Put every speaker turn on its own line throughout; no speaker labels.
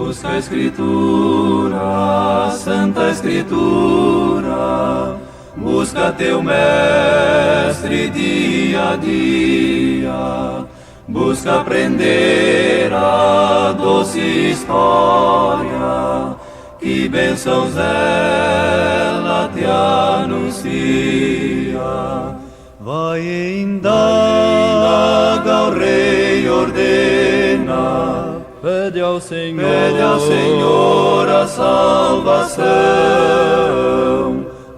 Busca a Escritura, Santa Escritura, busca teu mestre dia a dia, busca aprender a doce história, que bênçãos ela te anuncia. Vai indaga, o Rei ordena, pede ao Senhor a salvação.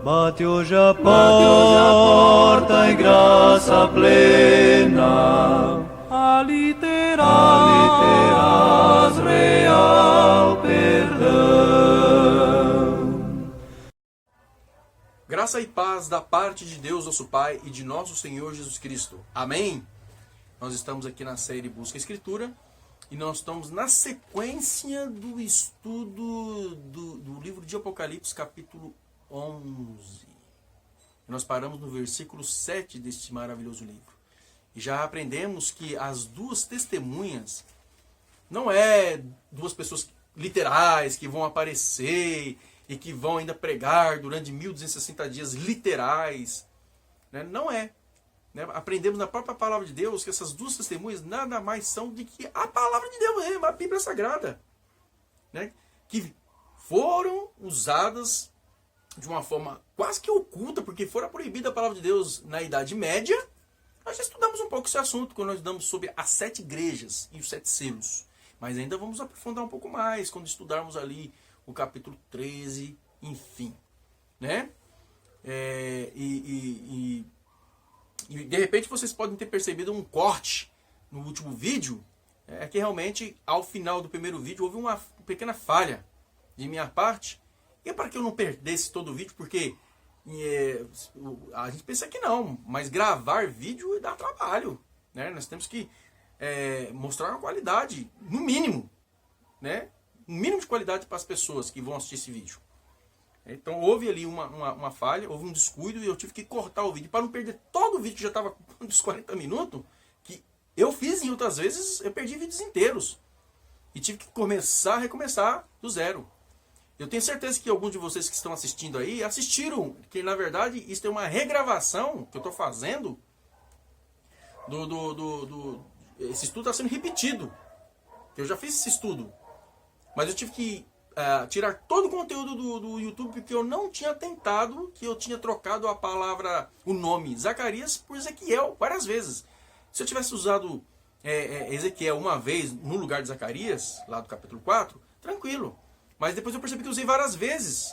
Bate hoje a porta em graça plena, ali terás real perdão.
Graça e paz da parte de Deus, nosso Pai, e de nosso Senhor Jesus Cristo. Amém? Nós estamos aqui na série Busca a Escritura e nós estamos na sequência do estudo do livro de Apocalipse, capítulo 11. Nós paramos no versículo 7 deste maravilhoso livro. E já aprendemos que as duas testemunhas não é duas pessoas literais que vão aparecer e que vão ainda pregar durante 1260 dias literais. Né? Não é. Né? Aprendemos na própria palavra de Deus que essas duas testemunhas nada mais são do que a palavra de Deus mesmo, a Bíblia Sagrada. Né? Que foram usadas de uma forma quase que oculta, porque fora proibida a palavra de Deus na Idade Média. Nós já estudamos um pouco esse assunto quando nós estudamos sobre as 7 igrejas e os 7 selos. Mas ainda vamos aprofundar um pouco mais quando estudarmos ali o capítulo 13, enfim. Né? E de repente vocês podem ter percebido um corte no último vídeo, que realmente ao final do primeiro vídeo houve uma pequena falha de minha parte. E é para que eu não perdesse todo o vídeo, porque a gente pensa que não, mas gravar vídeo dá trabalho. Né? Nós temos que mostrar uma qualidade, no mínimo. Né? Um mínimo de qualidade para as pessoas que vão assistir esse vídeo. Então houve ali uma falha, houve um descuido e eu tive que cortar o vídeo. Para não perder todo o vídeo que já estava com uns 40 minutos, que eu fiz em outras vezes, eu perdi vídeos inteiros. E tive que recomeçar do zero. Eu tenho certeza que alguns de vocês que estão assistindo aí assistiram, que na verdade isso é uma regravação que eu estou fazendo. Esse estudo está sendo repetido. Eu já fiz esse estudo. Mas eu tive que tirar todo o conteúdo do YouTube porque eu não tinha tentado, que eu tinha trocado a palavra, o nome Zacarias por Ezequiel várias vezes. Se eu tivesse usado Ezequiel uma vez no lugar de Zacarias, lá do capítulo 4, tranquilo. Mas depois eu percebi que eu usei várias vezes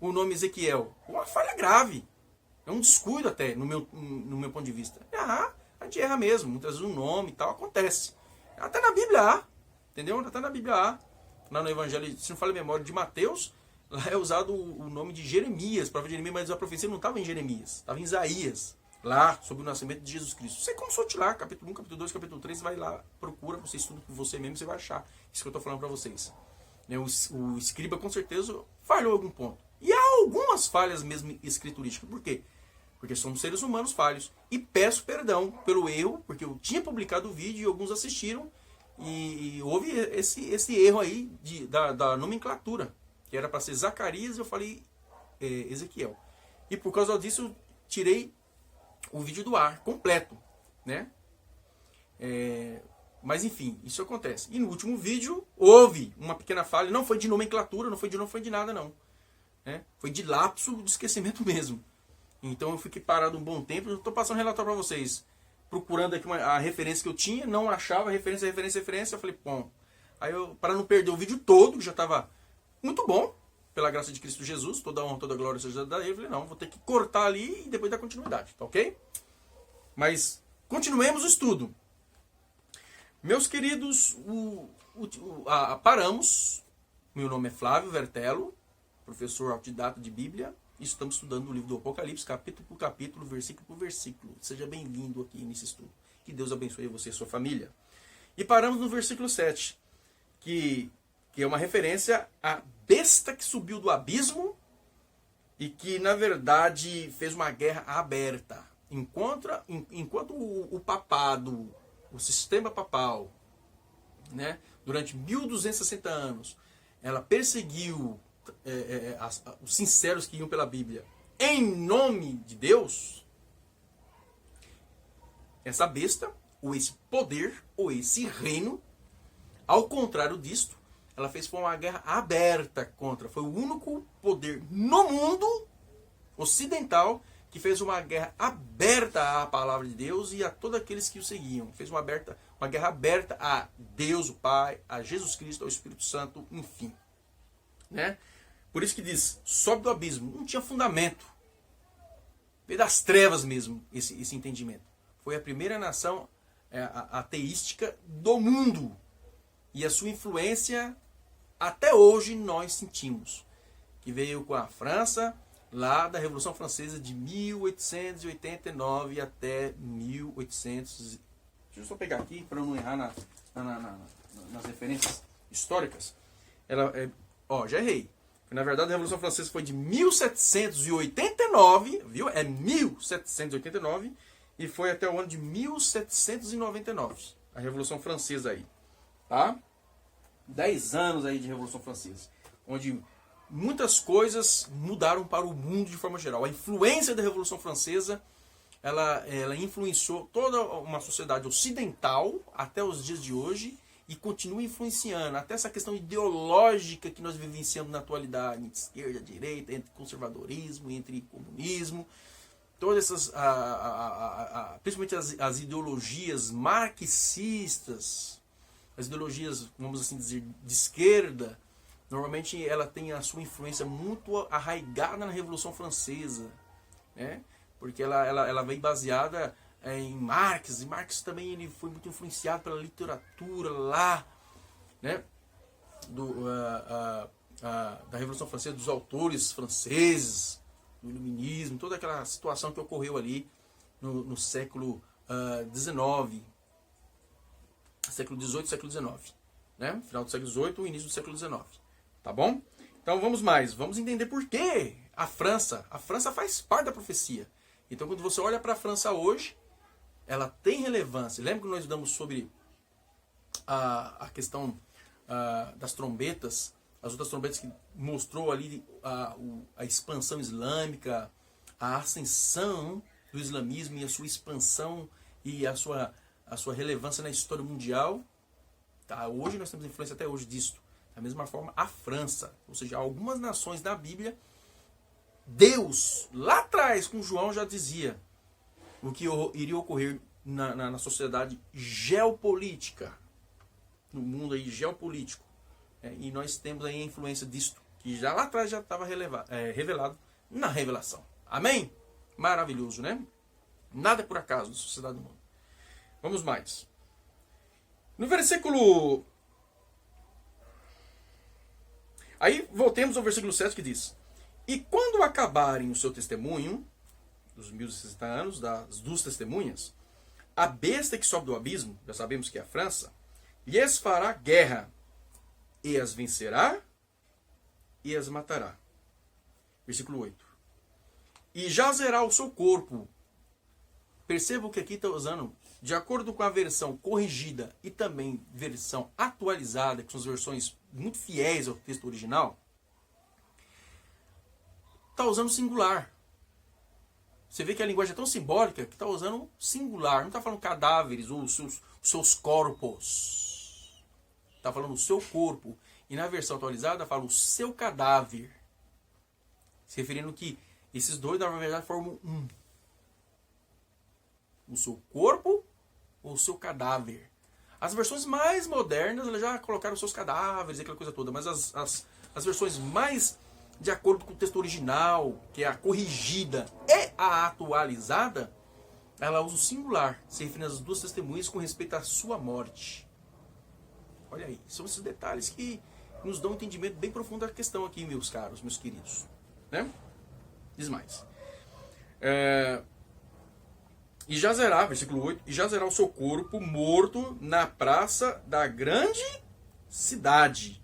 o nome Ezequiel. Uma falha grave. É um descuido até, no meu ponto de vista. A gente erra mesmo. Muitas vezes o nome e tal acontece. Até na Bíblia há. Entendeu? Até na Bíblia há. Lá no Evangelho, se não falha a memória, de Mateus, lá é usado o nome de Jeremias, para Jeremias, mas a profecia não estava em Jeremias, estava em Isaías, lá, sobre o nascimento de Jesus Cristo. Você consulte lá, capítulo 1, capítulo 2, capítulo 3, vai lá, procura, você estuda por você mesmo, você vai achar isso que eu estou falando para vocês. O escriba, com certeza, falhou em algum ponto. E há algumas falhas mesmo escriturísticas. Por quê? Porque somos seres humanos falhos. E peço perdão pelo erro, porque eu tinha publicado o vídeo e alguns assistiram, e houve esse erro aí da nomenclatura, que era para ser Zacarias, eu falei Ezequiel. E por causa disso eu tirei o vídeo do ar, completo. Né? Mas enfim, isso acontece. E no último vídeo houve uma pequena falha, não foi de nomenclatura, não foi de nada não. Né? Foi de lapso de esquecimento mesmo. Então eu fiquei parado um bom tempo, eu estou passando um relatório para vocês. Procurando aqui a referência que eu tinha, não achava referência, eu falei, bom, aí para não perder o vídeo todo, que já estava muito bom, pela graça de Cristo Jesus, toda a honra, toda a glória seja da ele, eu falei, não, vou ter que cortar ali e depois dar continuidade, tá ok? Mas continuemos o estudo. Meus queridos, paramos, meu nome é Flávio Vertello, professor autodidata de Bíblia, e estamos estudando o livro do Apocalipse, capítulo por capítulo, versículo por versículo. Seja bem-vindo aqui nesse estudo. Que Deus abençoe você e sua família. E paramos no versículo 7, que é uma referência à besta que subiu do abismo e que, na verdade, fez uma guerra aberta. Enquanto o papado, o sistema papal, né, durante 1260 anos, ela perseguiu os sinceros que iam pela Bíblia em nome de Deus, essa besta, ou esse poder, ou esse reino, ao contrário disto, ela fez uma guerra aberta contra. Foi o único poder no mundo ocidental que fez uma guerra aberta à palavra de Deus e a todos aqueles que o seguiam. Fez uma guerra aberta a Deus, o Pai, a Jesus Cristo, ao Espírito Santo, enfim. Né? Por isso que diz, sobe do abismo. Não tinha fundamento. Veio das trevas mesmo, esse entendimento. Foi a primeira nação ateística do mundo. E a sua influência, até hoje, nós sentimos. Que veio com a França, lá da Revolução Francesa de 1889 até 1800. Deixa eu só pegar aqui, para não errar nas referências históricas. Já errei. Na verdade, a Revolução Francesa foi de 1789, viu? É 1789, e foi até o ano de 1799. A Revolução Francesa aí. Tá? 10 anos aí de Revolução Francesa. Onde muitas coisas mudaram para o mundo de forma geral. A influência da Revolução Francesa, ela influenciou toda uma sociedade ocidental até os dias de hoje e continua influenciando até essa questão ideológica que nós vivenciamos na atualidade, entre esquerda, direita, entre conservadorismo, entre comunismo. Todas essas, principalmente as ideologias marxistas, as ideologias, vamos assim dizer, de esquerda, normalmente ela tem a sua influência muito arraigada na Revolução Francesa, né? Porque ela vem baseada em Marx, e Marx também ele foi muito influenciado pela literatura lá, né? Da Revolução Francesa, dos autores franceses, do iluminismo, toda aquela situação que ocorreu ali no século XIX, século XVIII, século XIX, né? Final do século XVIII, início do século XIX. Tá bom? Então vamos mais. Vamos entender por que a França faz parte da profecia. Então quando você olha para a França hoje, ela tem relevância. Lembra que nós estudamos sobre a questão das trombetas, as outras trombetas que mostrou ali a expansão islâmica, a ascensão do islamismo e a sua expansão e a sua relevância na história mundial. Tá? Hoje nós temos influência até hoje disto. Da mesma forma, a França, ou seja, algumas nações da Bíblia, Deus, lá atrás, com João, já dizia o que iria ocorrer na sociedade geopolítica, no mundo aí geopolítico. E nós temos aí a influência disto, que já lá atrás já estava revelado na revelação. Amém? Maravilhoso, né? Nada é por acaso na sociedade do mundo. Vamos mais. No versículo... Aí voltemos ao versículo 7 que diz: e quando acabarem o seu testemunho, dos 1060 anos, das duas testemunhas, a besta que sobe do abismo, já sabemos que é a França, lhes fará guerra, e as vencerá, e as matará. Versículo 8. E jazerá o seu corpo. Perceba o que aqui está usando, de acordo com a versão corrigida e também versão atualizada, que são as versões muito fiéis ao texto original, está usando singular. Você vê que a linguagem é tão simbólica que está usando singular. Não está falando cadáveres ou os seus corpos. Está falando o seu corpo. E na versão atualizada fala o seu cadáver. Se referindo que esses dois, na verdade, formam um. O seu corpo ou o seu cadáver. As versões mais modernas elas já colocaram os seus cadáveres e aquela coisa toda. Mas as versões mais de acordo com o texto original, que é a corrigida e a atualizada, ela usa o singular, se referindo às duas testemunhas com respeito à sua morte. Olha aí, são esses detalhes que nos dão um entendimento bem profundo da questão aqui, meus caros, meus queridos. Né? Diz mais. E jazerá, versículo 8, e jazerá o seu corpo morto na praça da grande cidade,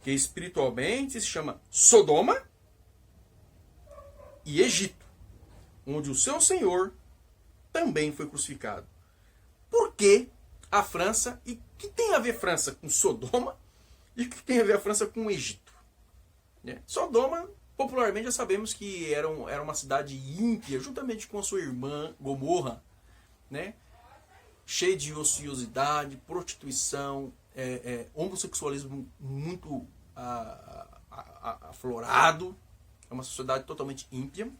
que espiritualmente se chama Sodoma e Egito, onde o seu Senhor também foi crucificado. Por que a França, e que tem a ver França com Sodoma E o que tem a ver a França com o Egito? Né? Sodoma, popularmente já sabemos que era uma cidade ímpia, juntamente com a sua irmã Gomorra, né? Cheia de ociosidade, prostituição, homossexualismo muito aflorado. É uma sociedade totalmente ímpia.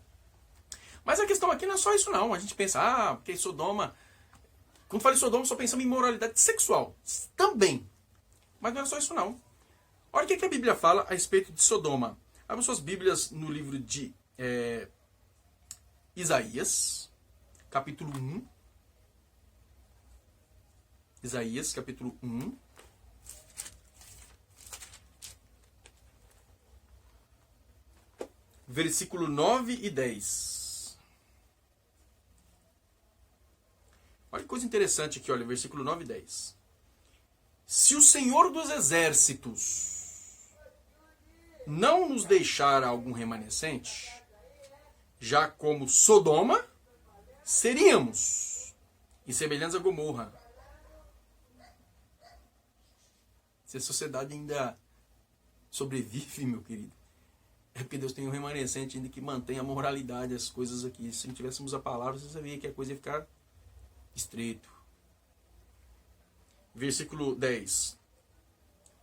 Mas a questão aqui não é só isso não. A gente pensa, porque Sodoma... Quando fala em Sodoma, só pensamos em moralidade sexual. Também. Mas não é só isso não. Olha o que a Bíblia fala a respeito de Sodoma. Abram suas Bíblias no livro de Isaías, capítulo 1. Isaías, capítulo 1. Versículo 9 e 10. Olha que coisa interessante aqui, olha, versículo 9 e 10. Se o Senhor dos Exércitos não nos deixar algum remanescente, já como Sodoma, seríamos, e semelhantes a Gomorra. Se a sociedade ainda sobrevive, meu querido, é porque Deus tem um remanescente ainda que mantém a moralidade, as coisas aqui. Se não tivéssemos a palavra, você sabia que a coisa ia ficar estreito. Versículo 10.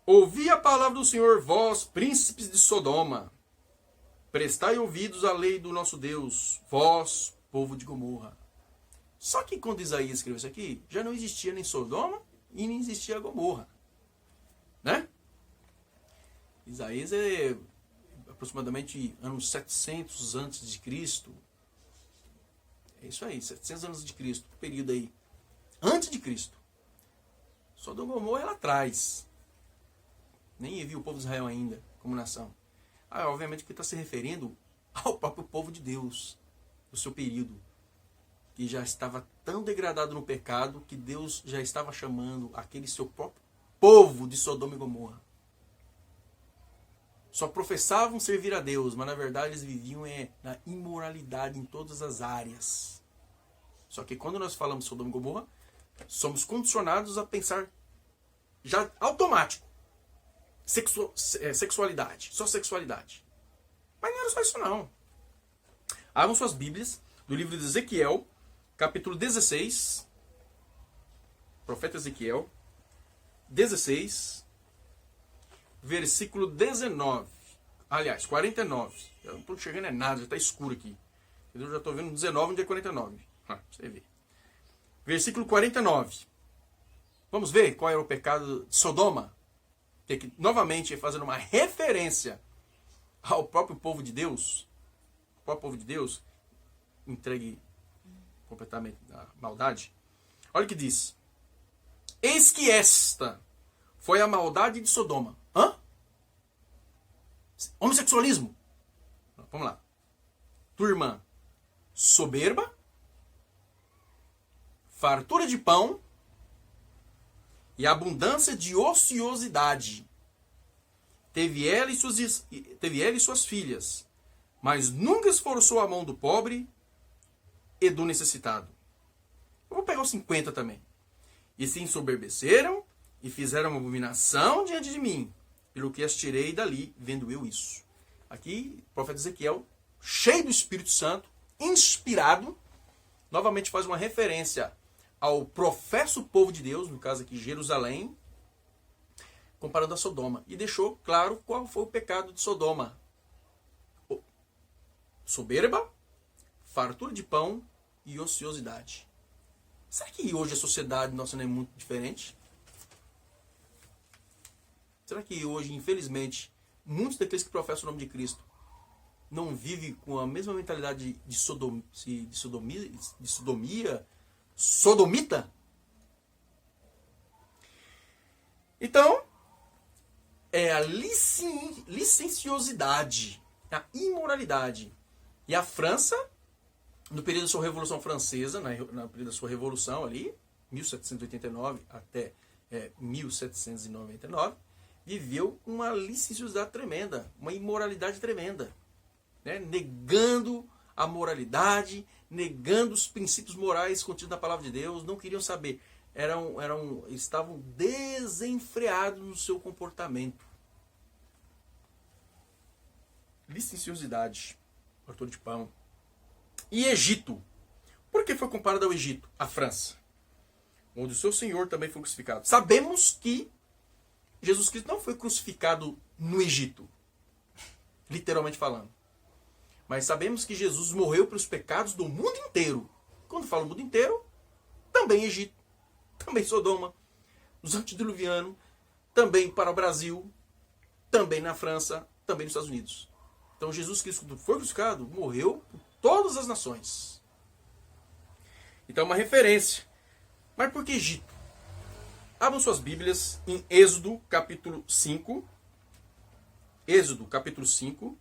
Ouvi a palavra do Senhor, vós, príncipes de Sodoma. Prestai ouvidos à lei do nosso Deus, vós, povo de Gomorra. Só que quando Isaías escreveu isso aqui, já não existia nem Sodoma e nem existia Gomorra. Né? Isaías é aproximadamente anos 700 antes de Cristo. É isso aí, 700 anos de Cristo, período aí antes de Cristo. Sodoma e Gomorra é lá atrás. Nem havia o povo de Israel ainda como nação. Obviamente que está se referindo ao próprio povo de Deus, do seu período, que já estava tão degradado no pecado que Deus já estava chamando aquele seu próprio povo de Sodoma e Gomorra. Só professavam servir a Deus, mas na verdade eles viviam na imoralidade em todas as áreas. Só que quando nós falamos de Sodoma e Gomorra, somos condicionados a pensar já automático. Sexualidade, só sexualidade. Mas não era só isso não. Abram suas Bíblias do livro de Ezequiel, capítulo 16. Profeta Ezequiel 16, versículo 19. Aliás, 49. Eu não estou chegando nada, já está escuro aqui. Eu já estou vendo 19, onde é 49. Você vê. Versículo 49. Vamos ver qual era o pecado de Sodoma? Que novamente, fazendo uma referência ao próprio povo de Deus. O próprio povo de Deus, entregue completamente à maldade. Olha o que diz. Eis que esta foi a maldade de Sodoma. Homossexualismo. Vamos lá. Tua irmã, soberba, fartura de pão e abundância de ociosidade. Teve ela e suas filhas, mas nunca esforçou a mão do pobre e do necessitado. Eu vou pegar os 50 também. E se ensoberbeceram e fizeram uma abominação diante de mim, pelo que as tirei dali, vendo eu isso. Aqui, o profeta Ezequiel, cheio do Espírito Santo, inspirado, novamente faz uma referência ao professo povo de Deus, no caso aqui Jerusalém, comparando a Sodoma. E deixou claro qual foi o pecado de Sodoma. Soberba, fartura de pão e ociosidade. Será que hoje a sociedade nossa não é muito diferente? Será que hoje, infelizmente, muitos daqueles que professam o nome de Cristo não vivem com a mesma mentalidade de sodomita? Então, é a licenciosidade, a imoralidade. E a França, no período da sua Revolução Francesa, no período da sua Revolução ali, 1789 até 1799, viveu uma licenciosidade tremenda, uma imoralidade tremenda, né? Negando a moralidade, negando os princípios morais contidos na palavra de Deus, não queriam saber estavam desenfreados no seu comportamento. Licenciosidade, autor de pão. E Egito. Por que foi comparado ao Egito? A França, onde o seu Senhor também foi crucificado. Sabemos que Jesus Cristo não foi crucificado no Egito, literalmente falando. Mas sabemos que Jesus morreu pelos pecados do mundo inteiro. Quando falo mundo inteiro, também Egito, também Sodoma, os antediluvianos, também para o Brasil, também na França, também nos Estados Unidos. Então Jesus Cristo foi crucificado, morreu por todas as nações. Então é uma referência. Mas por que Egito? Abram suas Bíblias em Êxodo capítulo 5. Êxodo capítulo 5.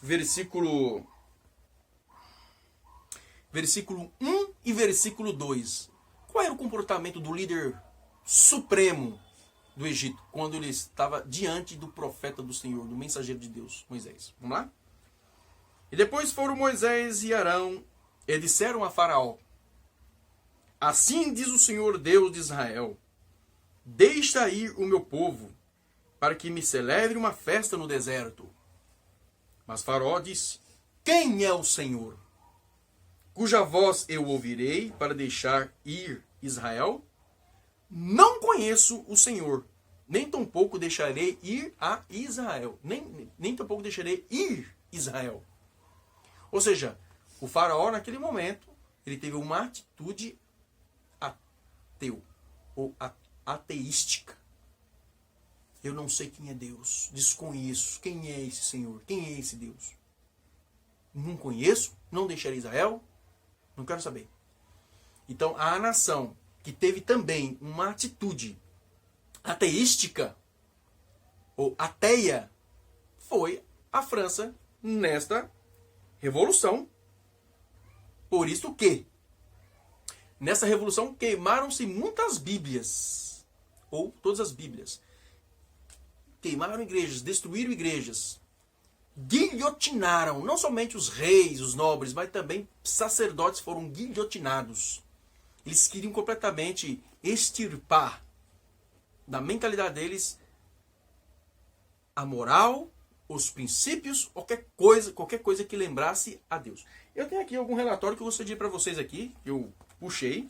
Versículo 1 e versículo 2. Qual era o comportamento do líder supremo do Egito quando ele estava diante do profeta do Senhor, do mensageiro de Deus, Moisés? Vamos lá? E depois foram Moisés e Arão e disseram a Faraó: assim diz o Senhor Deus de Israel: deixa ir o meu povo, para que me celebre uma festa no deserto. Mas Faraó disse: quem é o Senhor, cuja voz eu ouvirei para deixar ir Israel? Não conheço o Senhor, nem tampouco deixarei ir a Israel. Nem tampouco deixarei ir Israel. Ou seja, o Faraó naquele momento, ele teve uma atitude ateu, ou ateística. Eu não sei quem é Deus, desconheço. Quem é esse Senhor? Quem é esse Deus? Não conheço, não deixarei Israel, não quero saber. Então, a nação que teve também uma atitude ateística, ou ateia, foi a França nesta revolução. Por isso que, nessa revolução, queimaram-se muitas Bíblias, ou todas as Bíblias. Queimaram igrejas, destruíram igrejas, guilhotinaram, não somente os reis, os nobres, mas também sacerdotes foram guilhotinados. Eles queriam completamente extirpar da mentalidade deles a moral, os princípios, qualquer coisa que lembrasse a Deus. Eu tenho aqui algum relatório que eu gostaria de ir para vocês aqui, que eu puxei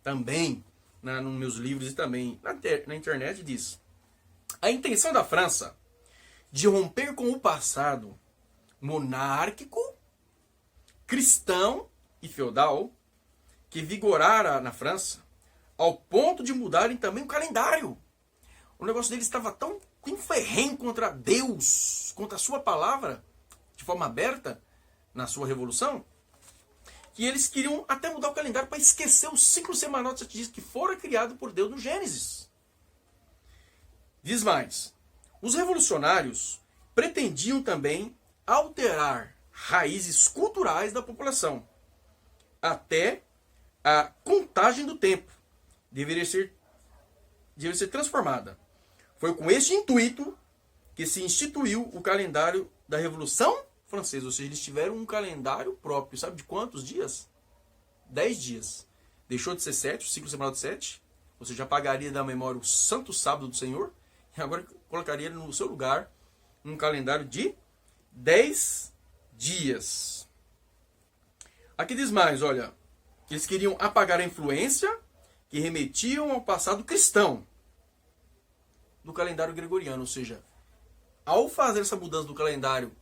também nos meus livros e também na internet, diz: a intenção da França de romper com o passado monárquico, cristão e feudal que vigorara na França, ao ponto de mudarem também o calendário. O negócio deles estava tão ferrenho contra Deus, contra a sua palavra, de forma aberta, na sua revolução, que eles queriam até mudar o calendário para esquecer o ciclo semanal de 7 dias que fora criado por Deus no Gênesis. Diz mais: os revolucionários pretendiam também alterar raízes culturais da população. Até a contagem do tempo deveria ser transformada. Foi com este intuito que se instituiu o calendário da Revolução Francesa. Ou seja, eles tiveram um calendário próprio. Sabe de quantos dias? 10 dias. Deixou de ser 7, o ciclo semanal de 7. Ou seja, apagaria da memória o Santo Sábado do Senhor. E agora colocaria no seu lugar um calendário de 10 dias. Aqui diz mais, olha. Eles queriam apagar a influência que remetiam ao passado cristão do calendário gregoriano. Ou seja, ao fazer essa mudança do calendário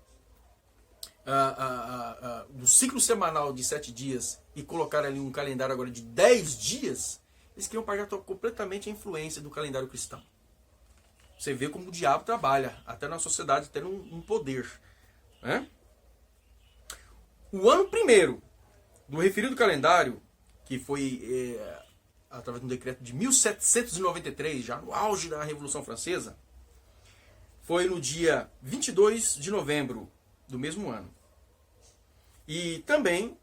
do ciclo semanal de 7 dias e colocar ali um calendário agora de 10 dias, eles queriam apagar completamente a influência do calendário cristão. Você vê como o diabo trabalha, até na sociedade, tendo um poder. Né? O ano primeiro do referido calendário, que foi através de um decreto de 1793, já no auge da Revolução Francesa, foi no dia 22 de novembro do mesmo ano. E também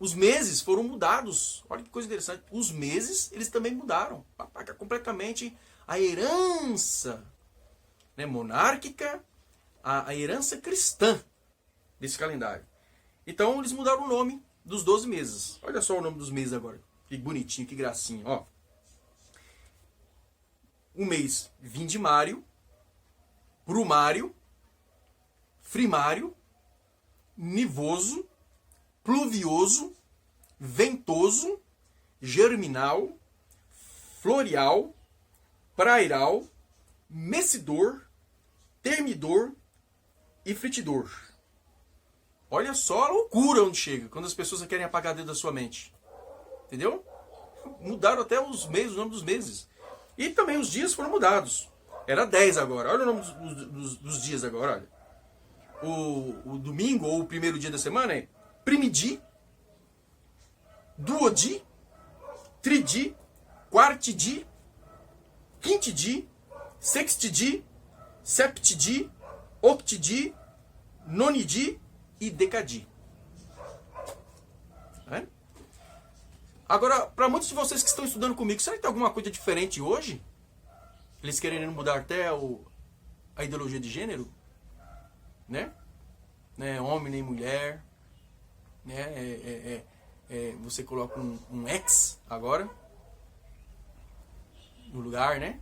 Os meses foram mudados. Olha que coisa interessante. Os meses, eles também mudaram. Apaga completamente a herança, né, monárquica, a herança cristã desse calendário. Então, eles mudaram o nome dos 12 meses. Olha só o nome dos meses agora. Que bonitinho, que gracinha. Ó. O mês vindimário, brumário, frimário, nivoso, pluvioso, ventoso, germinal, floreal, prairal, messidor, termidor e fritidor. Olha só a loucura onde chega, quando as pessoas querem apagar dentro da sua mente. Entendeu? Mudaram até os meses, o nome dos meses. E também os dias foram mudados. Era 10 agora. Olha o nome dos dias agora, olha. O domingo, ou o primeiro dia da semana, é primidi, duodi, tridi, quartidi, quintidi, sextidi, septidi, octidi, nonidi e decadi. É? Agora, para muitos de vocês que estão estudando comigo, será que tem alguma coisa diferente hoje? Eles querendo mudar até a ideologia de gênero? Né? Homem nem mulher. Né? Você coloca um ex agora no lugar, né?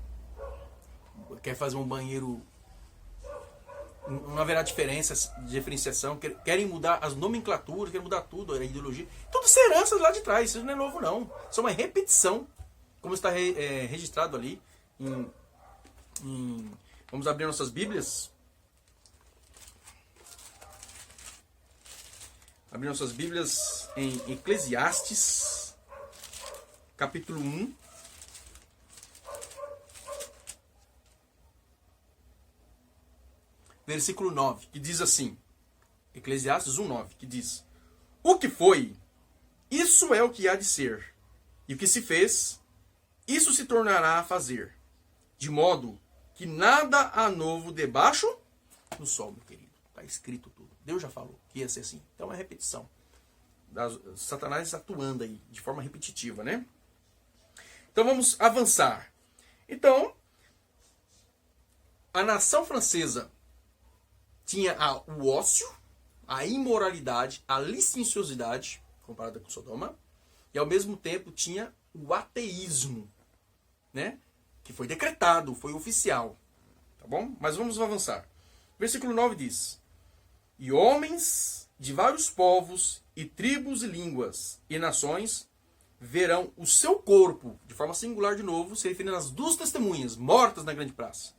Quer fazer um banheiro. Não haverá diferenciação. Querem mudar as nomenclaturas, querem mudar tudo, a ideologia. Tudo isso é herança lá de trás. Isso não é novo, não. Isso é uma repetição, como está registrado ali. Vamos abrir nossas Bíblias. Abrir nossas Bíblias em Eclesiastes, capítulo 1. Versículo 9, que diz assim, Eclesiastes 1:9, que diz: o que foi, isso é o que há de ser, e o que se fez, isso se tornará a fazer, de modo que nada há novo debaixo do sol, meu querido. Está escrito tudo. Deus já falou que ia ser assim. Então é repetição. Satanás atuando aí, de forma repetitiva, né? Então vamos avançar. Então, a nação francesa tinha o ócio, a imoralidade, a licenciosidade, comparada com Sodoma, e ao mesmo tempo tinha o ateísmo, né? Que foi decretado, foi oficial. Tá bom? Mas vamos avançar. Versículo 9 diz: e homens de vários povos, e tribos, e línguas, e nações, verão o seu corpo, de forma singular de novo, se referindo às duas testemunhas, mortas na grande praça.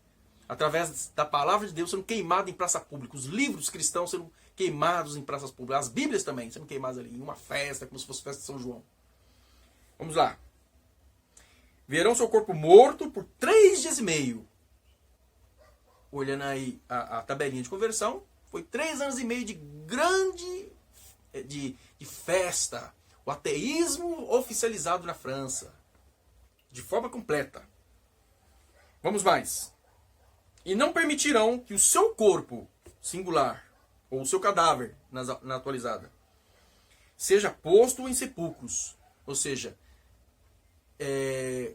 Através da palavra de Deus sendo queimada em praça pública. Os livros cristãos sendo queimados em praças públicas. As Bíblias também sendo queimadas ali, em uma festa, como se fosse festa de São João. Vamos lá. Verão seu corpo morto por 3 dias e meio. Olhando aí a tabelinha de conversão, foi 3 anos e meio de grande de festa. O ateísmo oficializado na França. De forma completa. Vamos mais. E não permitirão que o seu corpo singular, ou o seu cadáver na atualizada, seja posto em sepulcros. Ou seja,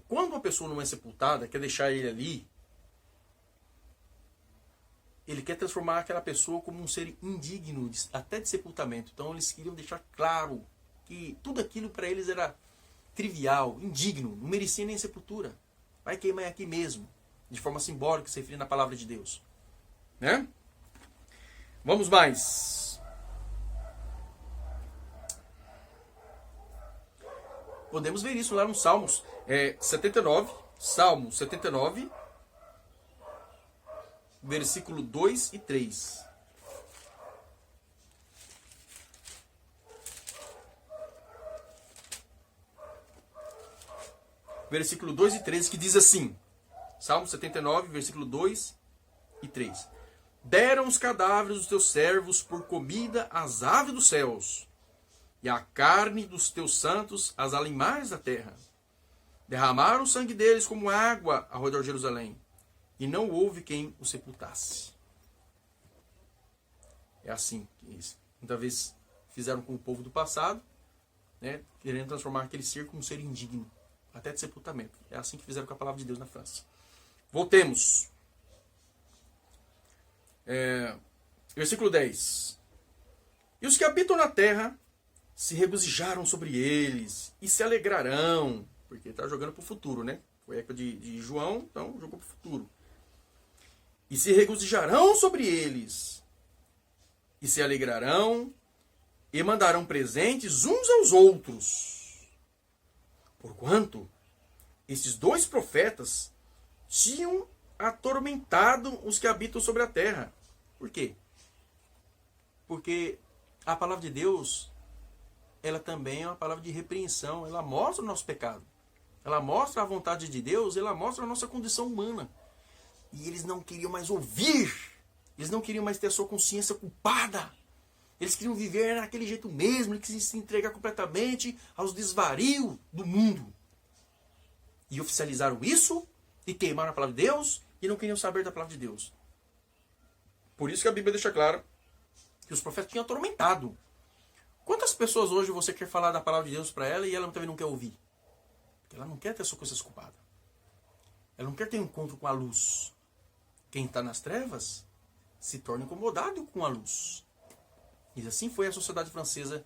quando uma pessoa não é sepultada, quer deixar ele ali, ele quer transformar aquela pessoa como um ser indigno, até de sepultamento. Então eles queriam deixar claro que tudo aquilo para eles era trivial, indigno, não merecia nem sepultura. Vai queimar aqui mesmo. De forma simbólica, se referindo à palavra de Deus. Né? Vamos mais. Podemos ver isso lá no Salmos 79. Salmo 79, versículo 2 e 3. Versículo 2 e 3, que diz assim... Salmo 79, versículo 2 e 3. Deram os cadáveres dos teus servos por comida às aves dos céus, e a carne dos teus santos às animais da terra. Derramaram o sangue deles como água ao redor de Jerusalém, e não houve quem o sepultasse. É assim que eles muitas vezes fizeram com o povo do passado, né, querendo transformar aquele ser como um ser indigno, até de sepultamento. É assim que fizeram com a palavra de Deus na França. Voltemos. Versículo 10. E os que habitam na terra se regozijaram sobre eles e se alegrarão, porque está jogando para o futuro, né? Foi a época de João, então jogou para o futuro. E se regozijarão sobre eles e se alegrarão e mandarão presentes uns aos outros. Porquanto estes dois profetas tinham atormentado os que habitam sobre a terra. Por quê? Porque a palavra de Deus, ela também é uma palavra de repreensão. Ela mostra o nosso pecado. Ela mostra a vontade de Deus, ela mostra a nossa condição humana. E eles não queriam mais ouvir. Eles não queriam mais ter a sua consciência culpada. Eles queriam viver naquele jeito mesmo, eles queriam se entregar completamente aos desvarios do mundo. E oficializaram isso, e queimaram a palavra de Deus, e não queriam saber da palavra de Deus. Por isso que a Bíblia deixa claro que os profetas tinham atormentado. Quantas pessoas hoje você quer falar da palavra de Deus para ela e ela também não quer ouvir? Porque ela não quer ter a sua consciência culpada. Ela não quer ter um encontro com a luz. Quem está nas trevas se torna incomodado com a luz. E assim foi a sociedade francesa,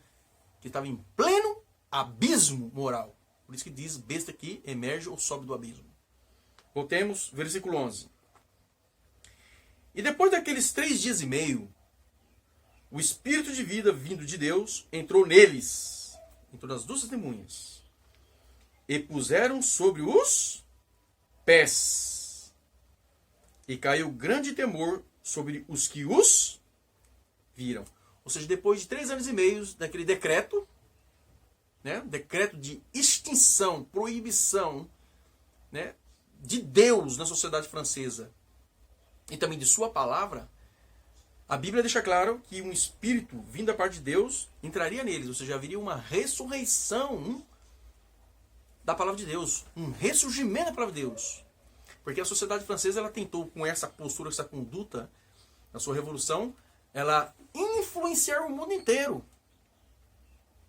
que estava em pleno abismo moral. Por isso que diz, besta que emerge ou sobe do abismo. Voltemos, versículo 11. E depois daqueles 3 dias e meio, o Espírito de vida vindo de Deus entrou neles, entrou nas 2 testemunhas, e puseram sobre os pés. E caiu grande temor sobre os que os viram. Ou seja, depois de 3 anos e meio daquele decreto, né, decreto de extinção, proibição, né, de Deus na sociedade francesa, e também de sua palavra, a Bíblia deixa claro que um espírito vindo da parte de Deus entraria neles, ou seja, haveria uma ressurreição da palavra de Deus, um ressurgimento da palavra de Deus. Porque a sociedade francesa, ela tentou, com essa postura, essa conduta, na sua revolução, ela influenciar o mundo inteiro.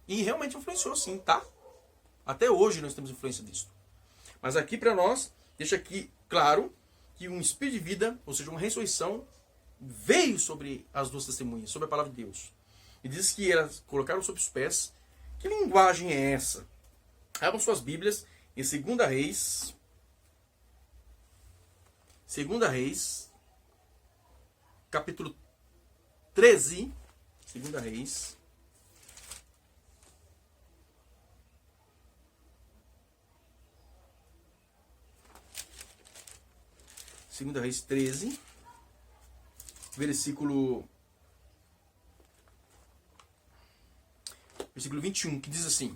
E realmente influenciou sim, tá? Até hoje nós temos influência disso. Mas aqui para nós, deixa aqui claro que um espírito de vida, ou seja, uma ressurreição, veio sobre as 2 testemunhas, sobre a palavra de Deus. E diz que elas colocaram sobre os pés. Que linguagem é essa? Abram suas Bíblias em 2 Reis. 2 Reis, capítulo 13. 2 Reis. Segunda Reis 13, versículo 21, que diz assim.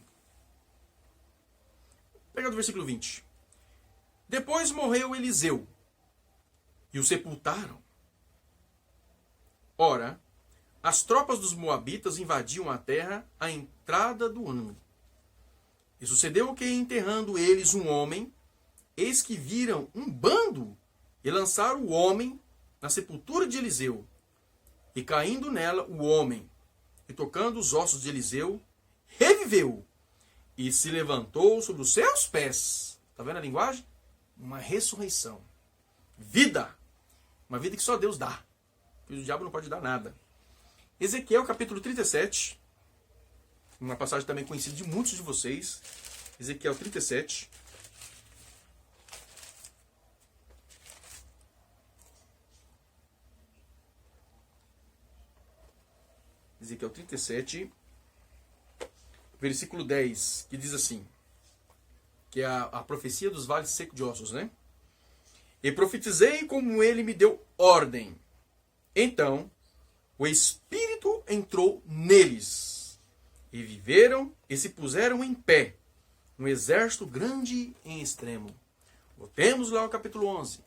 Pega do versículo 20. Depois morreu Eliseu, e o sepultaram. Ora, as tropas dos moabitas invadiam a terra à entrada do ano. E sucedeu que, enterrando eles um homem, eis que viram um bando e lançaram o homem na sepultura de Eliseu. E caindo nela o homem, e tocando os ossos de Eliseu, reviveu e se levantou sobre os seus pés. Está vendo a linguagem? Uma ressurreição. Vida. Uma vida que só Deus dá. Que o diabo não pode dar nada. Ezequiel capítulo 37. Uma passagem também conhecida de muitos de vocês. Ezequiel 37. Ezequiel 37, versículo 10, que diz assim, que é a profecia dos vales secos de ossos, né? E profetizei como ele me deu ordem. Então, o Espírito entrou neles, e viveram e se puseram em pé, um exército grande em extremo. Voltemos lá ao capítulo 11.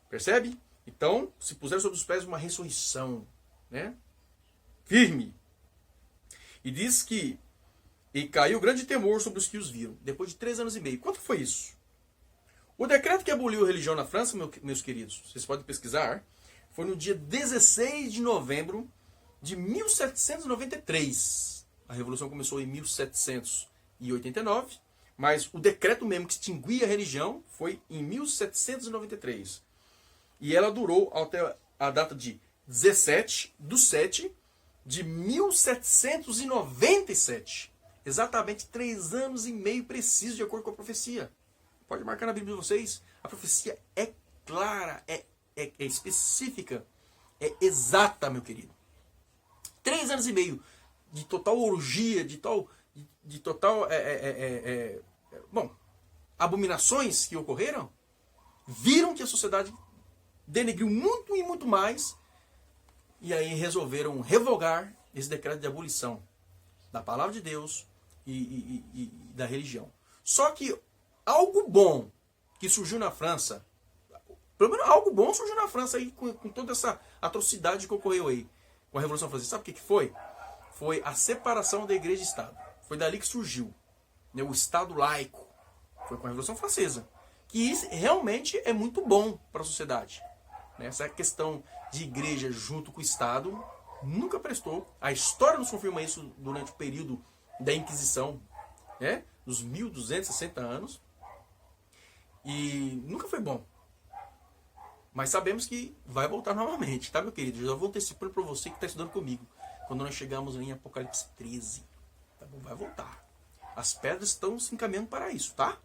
Percebe? Então, se puseram sobre os pés uma ressurreição, né? Firme. E diz que e caiu grande temor sobre os que os viram, depois de 3 anos e meio. Quanto foi isso? O decreto que aboliu a religião na França, meus queridos, vocês podem pesquisar, foi no dia 16 de novembro de 1793. A Revolução começou em 1789, mas o decreto mesmo que extinguia a religião foi em 1793. E ela durou até a data de 17/7/1797. Exatamente 3 anos e meio preciso, de acordo com a profecia. Pode marcar na Bíblia de vocês. A profecia é clara, é específica, é exata, meu querido. 3 anos e meio de total orgia, de total abominações que ocorreram, viram que a sociedade denegriu muito e muito mais, e aí resolveram revogar esse decreto de abolição da palavra de Deus e da religião. Só que algo bom que surgiu na França, pelo menos algo bom surgiu na França aí, com toda essa atrocidade que ocorreu aí com a Revolução Francesa. Sabe o que foi? Foi a separação da igreja e Estado. Foi dali que surgiu, né, o Estado laico. Foi com a Revolução Francesa. Que isso realmente é muito bom para a sociedade. Né? Essa questão de igreja junto com o Estado nunca prestou. A história nos confirma isso durante o período da Inquisição, né, dos 1260 anos. E nunca foi bom. Mas sabemos que vai voltar novamente, tá, meu querido? Eu já vou antecipando para você que está estudando comigo. Quando nós chegamos em Apocalipse 13, tá bom? Vai voltar. As pedras estão se encaminhando para isso, tá?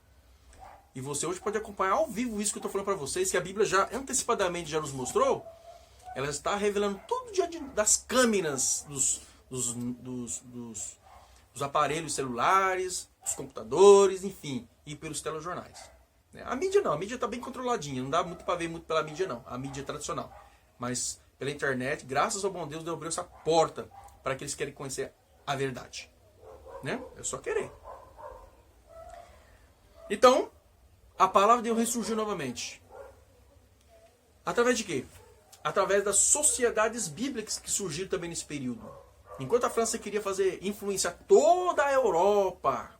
E você hoje pode acompanhar ao vivo isso que eu estou falando para vocês, que a Bíblia já antecipadamente já nos mostrou. Ela está revelando tudo diante das câmeras dos aparelhos celulares, dos computadores, enfim, e pelos telejornais. A mídia não, a mídia está bem controladinha, não dá muito para ver muito pela mídia não, a mídia tradicional. Mas pela internet, graças ao bom Deus, Deus abriu essa porta para aqueles que querem conhecer a verdade. Né? É só querer. Então, a palavra de Deus ressurgiu novamente. Através de quê? Através das sociedades bíblicas que surgiram também nesse período. Enquanto a França queria influenciar toda a Europa,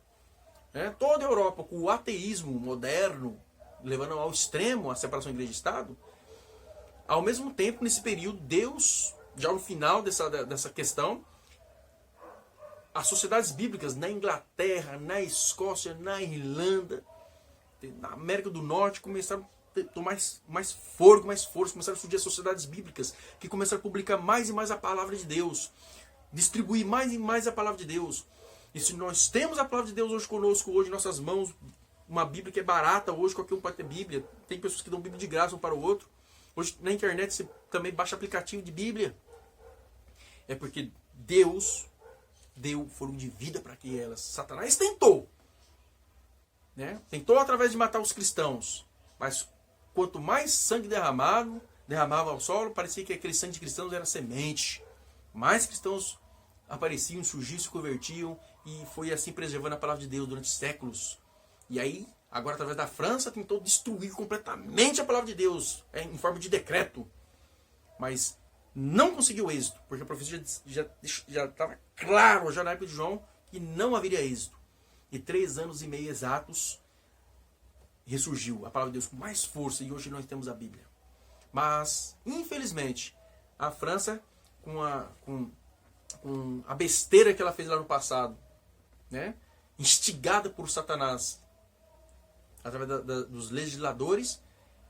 né, toda a Europa com o ateísmo moderno, levando ao extremo a separação igreja e Estado, ao mesmo tempo, nesse período, Deus, já no final dessa questão, as sociedades bíblicas na Inglaterra, na Escócia, na Irlanda, na América do Norte, começaram a tomar mais força, começaram a surgir as sociedades bíblicas, que começaram a publicar mais e mais a palavra de Deus, distribuir mais e mais a palavra de Deus. E se nós temos a palavra de Deus hoje conosco, hoje em nossas mãos, uma Bíblia que é barata, hoje qualquer um pode ter Bíblia, tem pessoas que dão Bíblia de graça um para o outro, hoje na internet você também baixa aplicativo de Bíblia, é porque Deus deu fôlego de vida para que elas. Satanás tentou, né? Tentou através de matar os cristãos, mas quanto mais sangue derramava ao solo, parecia que aquele sangue de cristãos era semente. Mais cristãos apareciam, surgiam, se convertiam, e foi assim preservando a palavra de Deus durante séculos. E aí, agora através da França, tentou destruir completamente a palavra de Deus, em forma de decreto. Mas não conseguiu êxito, porque a profecia já estava claro, já na época de João, que não haveria êxito. E 3 anos e meio exatos, ressurgiu a palavra de Deus com mais força, e hoje nós temos a Bíblia. Mas, infelizmente, a França, com a besteira que ela fez lá no passado, né, instigada por Satanás, através dos legisladores,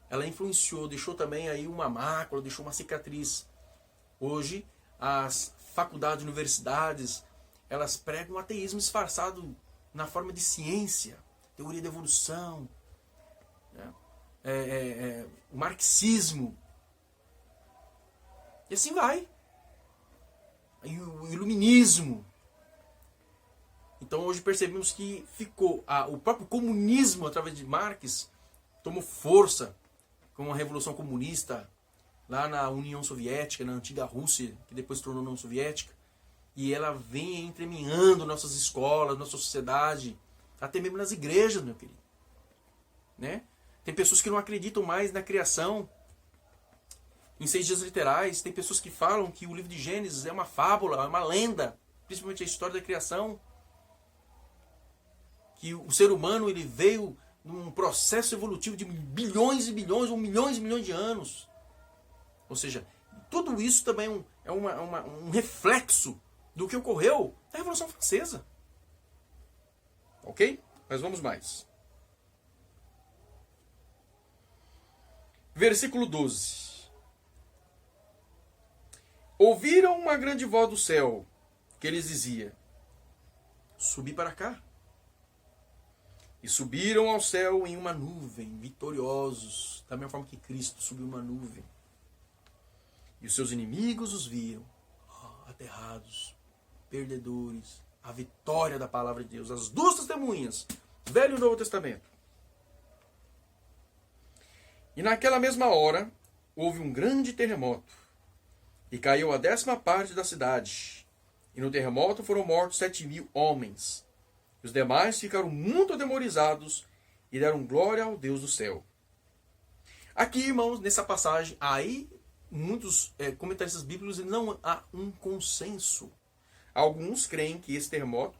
ela influenciou, deixou também aí uma mácula, deixou uma cicatriz. Hoje, as faculdades, universidades, elas pregam o ateísmo disfarçado na forma de ciência, teoria da evolução, né, o marxismo, e assim vai. E o iluminismo. Então hoje percebemos que ficou o próprio comunismo, através de Marx, tomou força com a Revolução Comunista lá na União Soviética, na antiga Rússia, que depois se tornou União Soviética, e ela vem entremeando nossas escolas, nossa sociedade, até mesmo nas igrejas, meu querido. Né? Tem pessoas que não acreditam mais na criação em 6 dias literais, tem pessoas que falam que o livro de Gênesis é uma fábula, é uma lenda, principalmente a história da criação, que o ser humano ele veio num processo evolutivo de bilhões e bilhões, ou milhões e milhões de anos. Ou seja, tudo isso também é um reflexo do que ocorreu na Revolução Francesa. Ok? Mas vamos mais. Versículo 12. Ouviram uma grande voz do céu, que lhes dizia: subi para cá. E subiram ao céu em uma nuvem, vitoriosos, da mesma forma que Cristo subiu uma nuvem. E os seus inimigos os viram, aterrados, perdedores, a vitória da palavra de Deus, as duas testemunhas, Velho e Novo Testamento. E naquela mesma hora, houve um grande terremoto, e caiu a 10ª parte da cidade. E no terremoto foram mortos 7.000 homens. Os demais ficaram muito atemorizados e deram glória ao Deus do céu. Aqui, irmãos, nessa passagem, aí muitos comentaristas bíblicos não há um consenso. Alguns creem que esse terremoto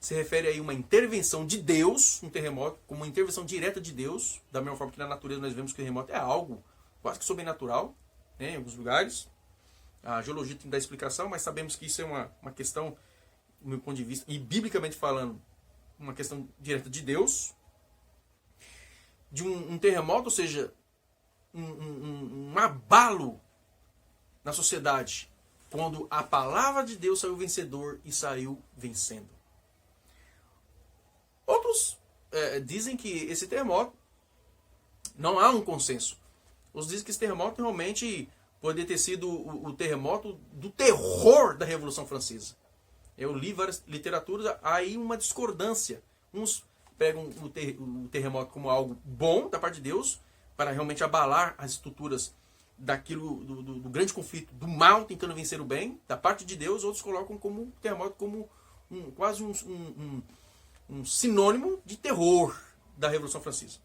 se refere a uma intervenção de Deus, um terremoto, como uma intervenção direta de Deus, da mesma forma que na natureza nós vemos que o terremoto é algo quase que sobrenatural, né, em alguns lugares. A geologia tem que dar explicação, mas sabemos que isso é uma questão, do meu ponto de vista, e biblicamente falando, uma questão direta de Deus. De um terremoto, ou seja, um abalo na sociedade, quando a palavra de Deus saiu vencedor e saiu vencendo. Outros dizem que esse terremoto, não há um consenso. Outros dizem que esse terremoto realmente poderia ter sido o terremoto do terror da Revolução Francesa. Eu li várias literaturas, há aí uma discordância. Uns pegam o terremoto como algo bom da parte de Deus, para realmente abalar as estruturas daquilo, do grande conflito, do mal tentando vencer o bem, da parte de Deus. Outros colocam como o terremoto como quase um sinônimo de terror da Revolução Francesa.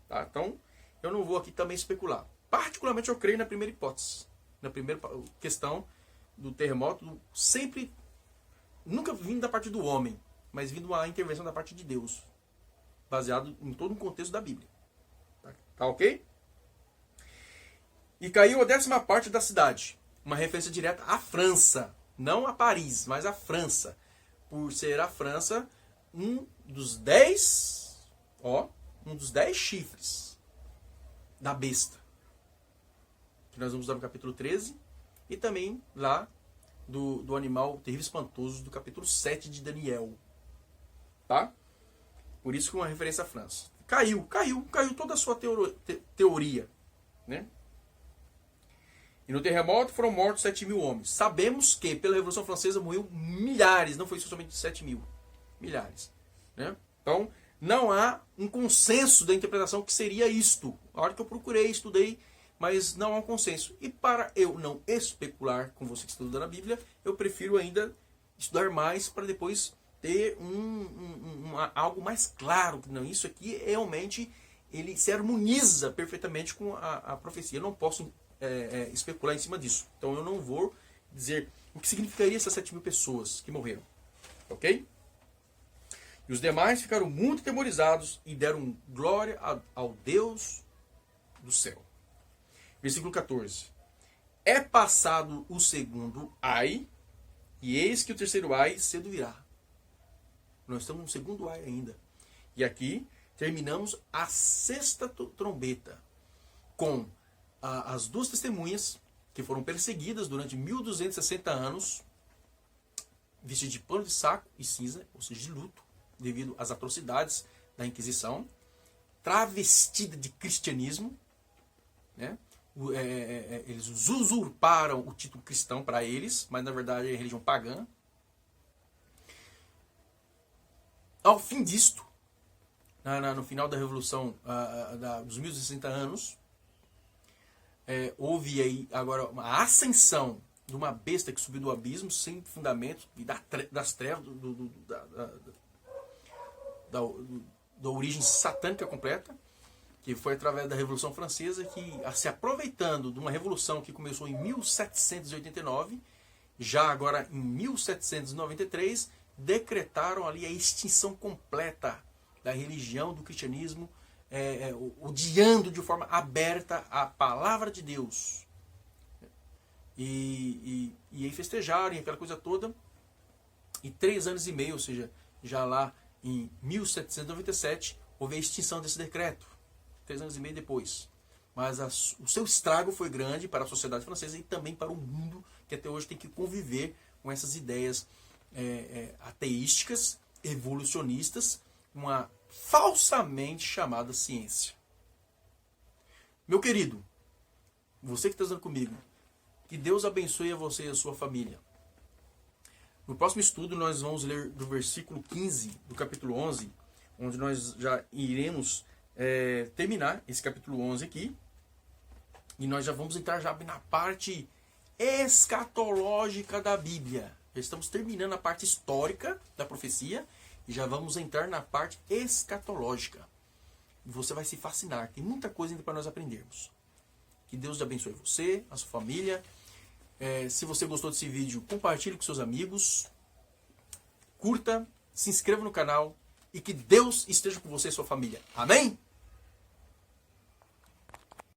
Tá? Então, eu não vou aqui também especular. Particularmente eu creio na primeira hipótese, na primeira questão do terremoto, sempre, nunca vindo da parte do homem, mas vindo uma intervenção da parte de Deus, baseado em todo um contexto da Bíblia. Tá ok? E caiu a 10ª parte da cidade, uma referência direta à França, não a Paris, mas à França, por ser a França um dos 10 chifres da besta, que nós vamos dar no capítulo 13, e também lá do animal terrível e espantoso do capítulo 7 de Daniel. Tá? Por isso que uma referência à França. Caiu toda a sua teoria. Né? E no terremoto foram mortos 7.000 homens. Sabemos que pela Revolução Francesa morreu milhares, não foi somente 7.000. Milhares. Né? Então, não há um consenso da interpretação que seria isto. A hora que eu procurei, estudei, mas não há um consenso. E para eu não especular com você que está estudando a Bíblia, eu prefiro ainda estudar mais para depois ter algo mais claro. Que não, isso aqui realmente ele se harmoniza perfeitamente com a profecia. Eu não posso especular em cima disso. Então eu não vou dizer o que significaria essas 7.000 pessoas que morreram. Ok? E os demais ficaram muito atemorizados e deram glória ao Deus do céu. Versículo 14. É passado o segundo ai, e eis que o terceiro ai cedo virá. Nós estamos no segundo ai ainda. E aqui terminamos a 6ª trombeta, com as duas testemunhas que foram perseguidas durante 1260 anos, vestidas de pano de saco e cinza, ou seja, de luto, devido às atrocidades da Inquisição, travestida de cristianismo, né? Eles usurparam o título cristão para eles, mas na verdade é religião pagã. Ao fim disto, no final da Revolução dos 1060 anos, houve aí agora uma ascensão de uma besta que subiu do abismo sem fundamento e das trevas da origem satânica completa, que foi através da Revolução Francesa, que se aproveitando de uma revolução que começou em 1789, já agora em 1793, decretaram ali a extinção completa da religião, do cristianismo, odiando de forma aberta a palavra de Deus. E aí festejaram, e aquela coisa toda, e 3 anos e meio, ou seja, já lá em 1797, houve a extinção desse decreto. 3 anos e meio depois. Mas o seu estrago foi grande para a sociedade francesa e também para o mundo, que até hoje tem que conviver com essas ideias ateísticas, evolucionistas, uma falsamente chamada ciência. Meu querido, você que está estando comigo, que Deus abençoe a você e a sua família. No próximo estudo nós vamos ler do versículo 15 do capítulo 11, onde nós já iremos terminar esse capítulo 11 aqui. E nós já vamos entrar já na parte escatológica da Bíblia. Já estamos terminando a parte histórica da profecia e já vamos entrar na parte escatológica. E você vai se fascinar. Tem muita coisa ainda para nós aprendermos. Que Deus te abençoe você, a sua família. Se você gostou desse vídeo, compartilhe com seus amigos. Curta, se inscreva no canal. E que Deus esteja com você e sua família. Amém?